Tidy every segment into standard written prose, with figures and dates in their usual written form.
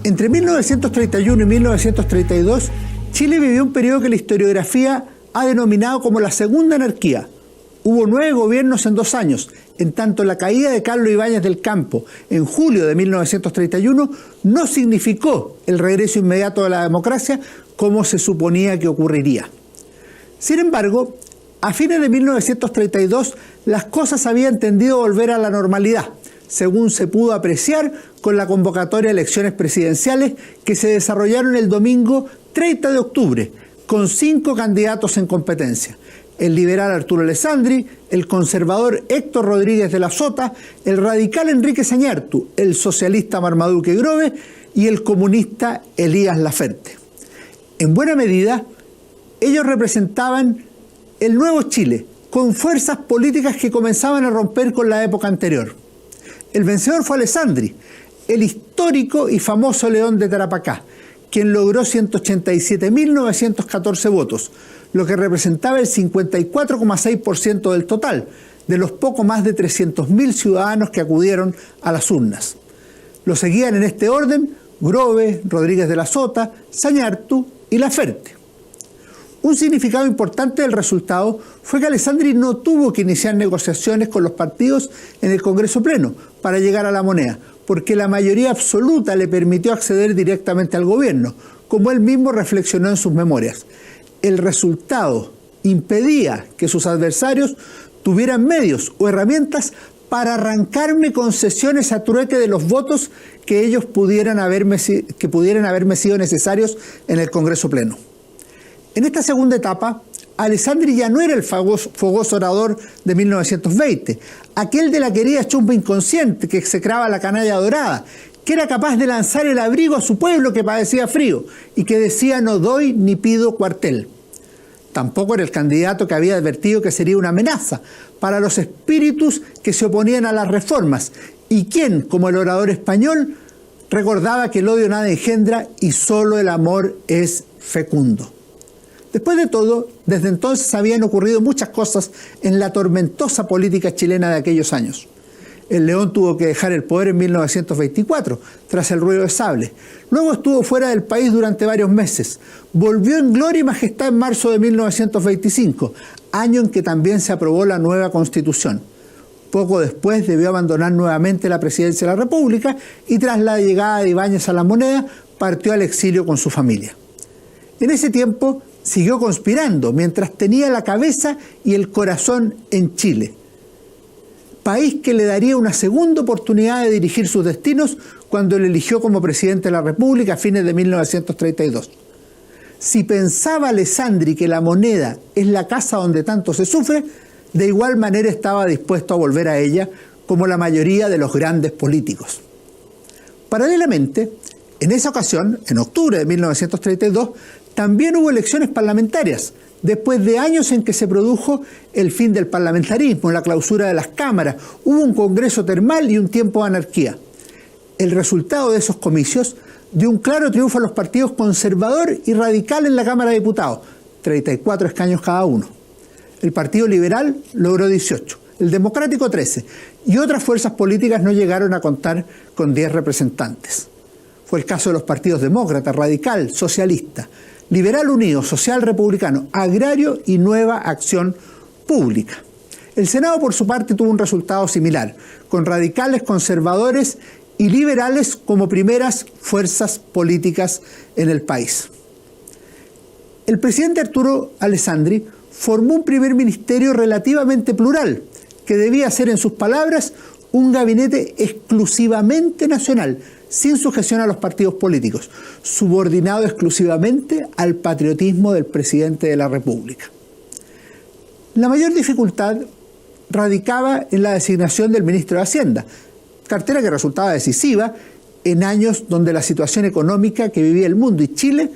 Entre 1931 y 1932, Chile vivió un periodo que la historiografía ha denominado como la Segunda Anarquía. Hubo 9 gobiernos en 2 años, en tanto la caída de Carlos Ibáñez del Campo en julio de 1931 no significó el regreso inmediato de la democracia como se suponía que ocurriría. Sin embargo, a fines de 1932 las cosas habían tendido a volver a la normalidad, según se pudo apreciar con la convocatoria a elecciones presidenciales que se desarrollaron el domingo 30 de octubre, con 5 candidatos en competencia: el liberal Arturo Alessandri, el conservador Héctor Rodríguez de la Sota, el radical Enrique Zañartu, el socialista Marmaduke Grove y el comunista Elías Laferte. En buena medida, ellos representaban el nuevo Chile, con fuerzas políticas que comenzaban a romper con la época anterior. El vencedor fue Alessandri, el histórico y famoso León de Tarapacá, quien logró 187.914 votos, lo que representaba el 54,6% del total, de los poco más de 300.000 ciudadanos que acudieron a las urnas. Lo seguían en este orden Grove, Rodríguez de la Sota, Zañartu y Laferte. Un significado importante del resultado fue que Alessandri no tuvo que iniciar negociaciones con los partidos en el Congreso Pleno para llegar a la moneda, porque la mayoría absoluta le permitió acceder directamente al gobierno, como él mismo reflexionó en sus memorias. El resultado impedía que sus adversarios tuvieran medios o herramientas para arrancarme concesiones a trueque de los votos que ellos pudieran haberme sido necesarios en el Congreso Pleno. En esta segunda etapa, Alessandri ya no era el fogoso orador de 1920, aquel de la querida chumba inconsciente que execraba la canalla dorada, que era capaz de lanzar el abrigo a su pueblo que padecía frío y que decía: no doy ni pido cuartel. Tampoco era el candidato que había advertido que sería una amenaza para los espíritus que se oponían a las reformas y quien, como el orador español, recordaba que el odio nada engendra y solo el amor es fecundo. Después de todo, desde entonces habían ocurrido muchas cosas en la tormentosa política chilena de aquellos años. El León tuvo que dejar el poder en 1924, tras el ruido de sable. Luego estuvo fuera del país durante varios meses. Volvió en gloria y majestad en marzo de 1925, año en que también se aprobó la nueva Constitución. Poco después debió abandonar nuevamente la presidencia de la República y tras la llegada de Ibáñez a la moneda, partió al exilio con su familia. En ese tiempo siguió conspirando mientras tenía la cabeza y el corazón en Chile, país que le daría una segunda oportunidad de dirigir sus destinos cuando le eligió como presidente de la República a fines de 1932. Si pensaba Alessandri que la moneda es la casa donde tanto se sufre, de igual manera estaba dispuesto a volver a ella, como la mayoría de los grandes políticos. Paralelamente, en esa ocasión, en octubre de 1932, también hubo elecciones parlamentarias, después de años en que se produjo el fin del parlamentarismo, la clausura de las cámaras, hubo un congreso termal y un tiempo de anarquía. El resultado de esos comicios dio un claro triunfo a los partidos conservador y radical en la Cámara de Diputados, 34 escaños cada uno. El Partido Liberal logró 18, el Democrático 13, y otras fuerzas políticas no llegaron a contar con 10 representantes. Fue el caso de los partidos demócrata, radical, socialista, Liberal Unido, Social Republicano, Agrario y Nueva Acción Pública. El Senado, por su parte, tuvo un resultado similar, con radicales, conservadores y liberales como primeras fuerzas políticas en el país. El presidente Arturo Alessandri formó un primer ministerio relativamente plural, que debía ser, en sus palabras, un gabinete exclusivamente nacional, sin sujeción a los partidos políticos, subordinado exclusivamente al patriotismo del presidente de la República. La mayor dificultad radicaba en la designación del ministro de Hacienda, cartera que resultaba decisiva en años donde la situación económica que vivía el mundo y Chile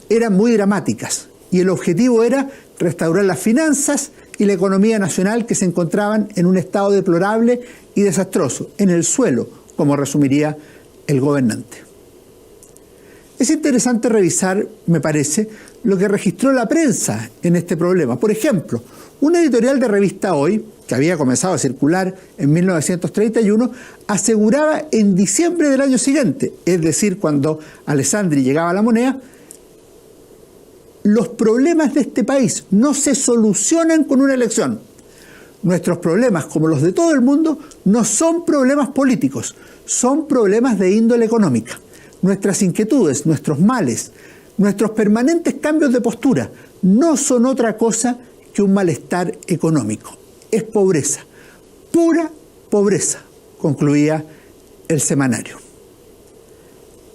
eran muy dramáticas, y el objetivo era restaurar las finanzas y la economía nacional que se encontraban en un estado deplorable y desastroso, en el suelo, como resumiría el gobernante. Es interesante revisar, me parece, lo que registró la prensa en este problema. Por ejemplo, una editorial de Revista Hoy que había comenzado a circular en 1931, aseguraba en diciembre del año siguiente, es decir, cuando Alessandri llegaba a la moneda: los problemas de este país no se solucionan con una elección. Nuestros problemas, como los de todo el mundo, no son problemas políticos, son problemas de índole económica. Nuestras inquietudes, nuestros males, nuestros permanentes cambios de postura no son otra cosa que un malestar económico. Es pobreza, pura pobreza, concluía el semanario.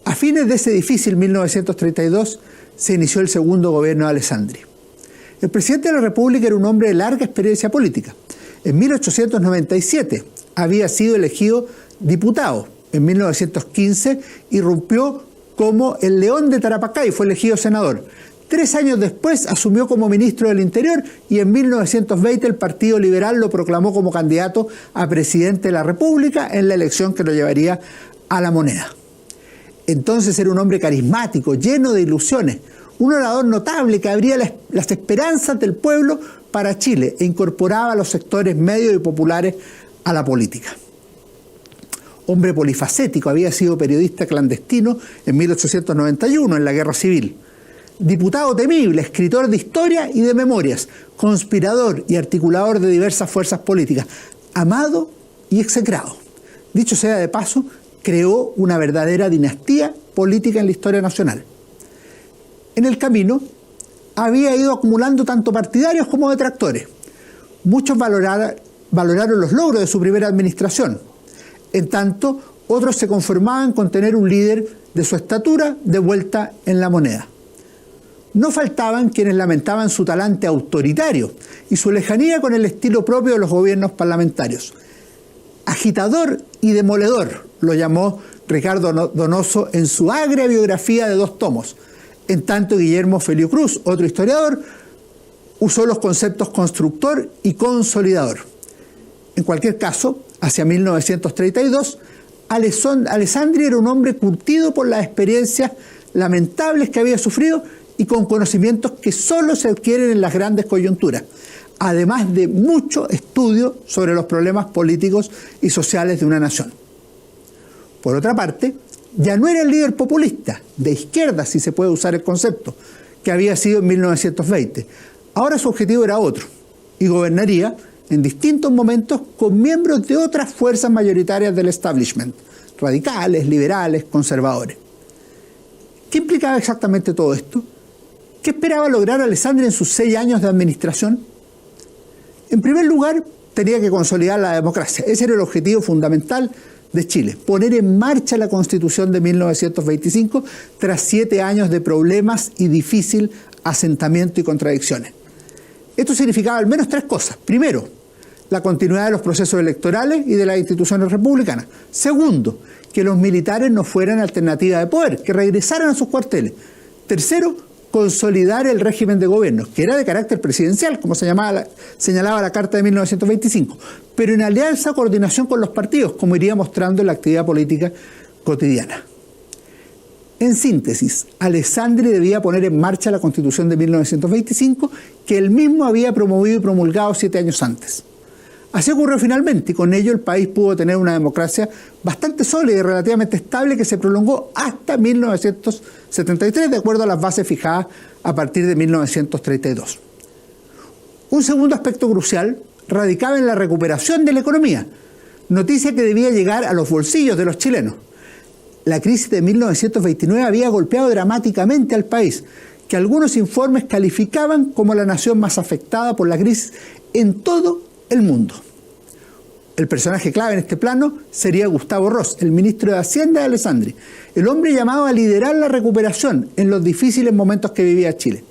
A fines de ese difícil 1932 se inició el segundo gobierno de Alessandri. El presidente de la República era un hombre de larga experiencia política. En 1897 había sido elegido diputado. En 1915 irrumpió como el León de Tarapacá y fue elegido senador. 3 años después asumió como ministro del Interior y en 1920 el Partido Liberal lo proclamó como candidato a presidente de la República en la elección que lo llevaría a la moneda. Entonces era un hombre carismático, lleno de ilusiones, un orador notable que abría las esperanzas del pueblo para Chile e incorporaba a los sectores medios y populares a la política. Hombre polifacético, había sido periodista clandestino en 1891 en la Guerra Civil. Diputado temible, escritor de historia y de memorias, conspirador y articulador de diversas fuerzas políticas, amado y execrado. Dicho sea de paso, creó una verdadera dinastía política en la historia nacional. En el camino había ido acumulando tanto partidarios como detractores. Muchos valoraron los logros de su primera administración. En tanto, otros se conformaban con tener un líder de su estatura de vuelta en la moneda. No faltaban quienes lamentaban su talante autoritario y su lejanía con el estilo propio de los gobiernos parlamentarios. Agitador y demoledor, lo llamó Ricardo Donoso en su agria biografía de 2 tomos. En tanto, Guillermo Felio Cruz, otro historiador, usó los conceptos constructor y consolidador. En cualquier caso, hacia 1932, Alessandri era un hombre curtido por las experiencias lamentables que había sufrido y con conocimientos que solo se adquieren en las grandes coyunturas, además de mucho estudio sobre los problemas políticos y sociales de una nación. Por otra parte, ya no era el líder populista, de izquierda si se puede usar el concepto, que había sido en 1920. Ahora su objetivo era otro, y gobernaría en distintos momentos con miembros de otras fuerzas mayoritarias del establishment, radicales, liberales, conservadores. ¿Qué implicaba exactamente todo esto? ¿Qué esperaba lograr Alessandri en sus 6 años de administración? En primer lugar, tenía que consolidar la democracia. Ese era el objetivo fundamental de Chile, poner en marcha la Constitución de 1925 tras 7 años de problemas y difícil asentamiento y contradicciones. Esto significaba al menos 3 cosas. Primero, la continuidad de los procesos electorales y de las instituciones republicanas. Segundo, que los militares no fueran alternativa de poder, que regresaran a sus cuarteles. Tercero, consolidar el régimen de gobierno, que era de carácter presidencial, como señalaba la Carta de 1925, pero en alianza o coordinación con los partidos, como iría mostrando en la actividad política cotidiana. En síntesis, Alessandri debía poner en marcha la Constitución de 1925, que él mismo había promovido y promulgado 7 años antes. Así ocurrió finalmente, y con ello el país pudo tener una democracia bastante sólida y relativamente estable que se prolongó hasta 1973, de acuerdo a las bases fijadas a partir de 1932. Un segundo aspecto crucial radicaba en la recuperación de la economía, noticia que debía llegar a los bolsillos de los chilenos. La crisis de 1929 había golpeado dramáticamente al país, que algunos informes calificaban como la nación más afectada por la crisis en todo el mundo. El personaje clave en este plano sería Gustavo Ross, el ministro de Hacienda de Alessandri, el hombre llamado a liderar la recuperación en los difíciles momentos que vivía Chile.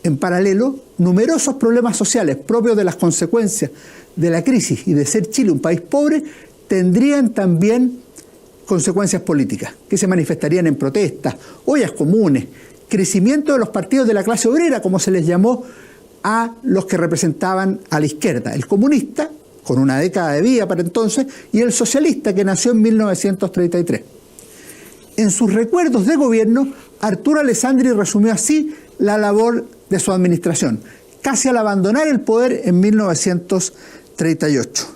En paralelo, numerosos problemas sociales propios de las consecuencias de la crisis y de ser Chile un país pobre tendrían también consecuencias políticas, que se manifestarían en protestas, ollas comunes, crecimiento de los partidos de la clase obrera, como se les llamó a los que representaban a la izquierda, el comunista, con una década de vida para entonces, y el socialista, que nació en 1933. En sus recuerdos de gobierno, Arturo Alessandri resumió así la labor de su administración, casi al abandonar el poder en 1933. 38.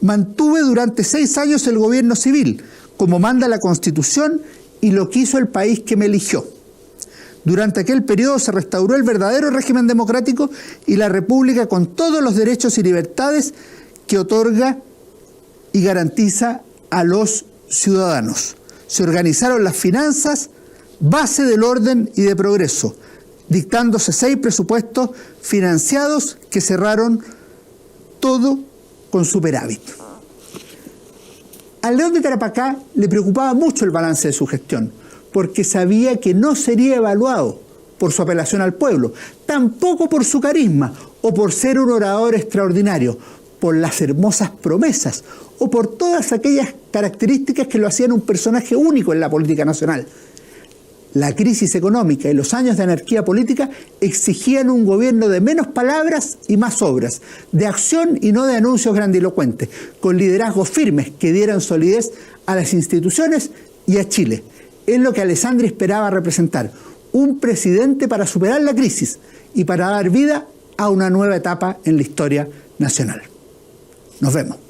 Mantuve durante 6 años el gobierno civil, como manda la Constitución y lo quiso el país que me eligió. Durante aquel periodo se restauró el verdadero régimen democrático y la República con todos los derechos y libertades que otorga y garantiza a los ciudadanos. Se organizaron las finanzas, base del orden y de progreso, dictándose 6 presupuestos financiados que cerraron todo con superávit. Al León de Tarapacá le preocupaba mucho el balance de su gestión, porque sabía que no sería evaluado por su apelación al pueblo, tampoco por su carisma o por ser un orador extraordinario, por las hermosas promesas o por todas aquellas características que lo hacían un personaje único en la política nacional. La crisis económica y los años de anarquía política exigían un gobierno de menos palabras y más obras, de acción y no de anuncios grandilocuentes, con liderazgos firmes que dieran solidez a las instituciones y a Chile. Es lo que Alessandri esperaba representar, un presidente para superar la crisis y para dar vida a una nueva etapa en la historia nacional. Nos vemos.